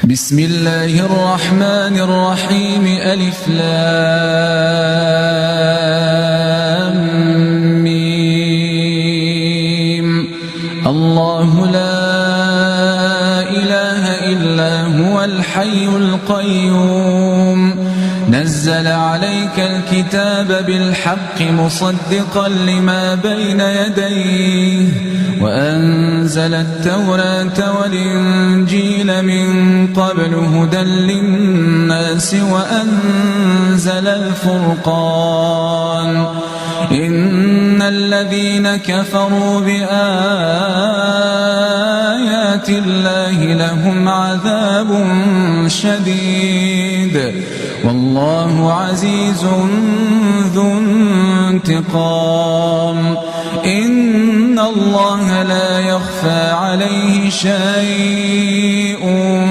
بسم الله الرحمن الرحيم ألف لام ميم. الله لا إله إلا هو الحي القيوم نزل عليك الكتاب بالحق مصدقا لما بين يديه وأنزل التوراة والإنجيل من قبل هدى للناس وأنزل الفرقان إن الذين كفروا بآيات الله لهم عذاب شديد والله عزيز ذو انتقام إن الله لا يخفى عليه شيء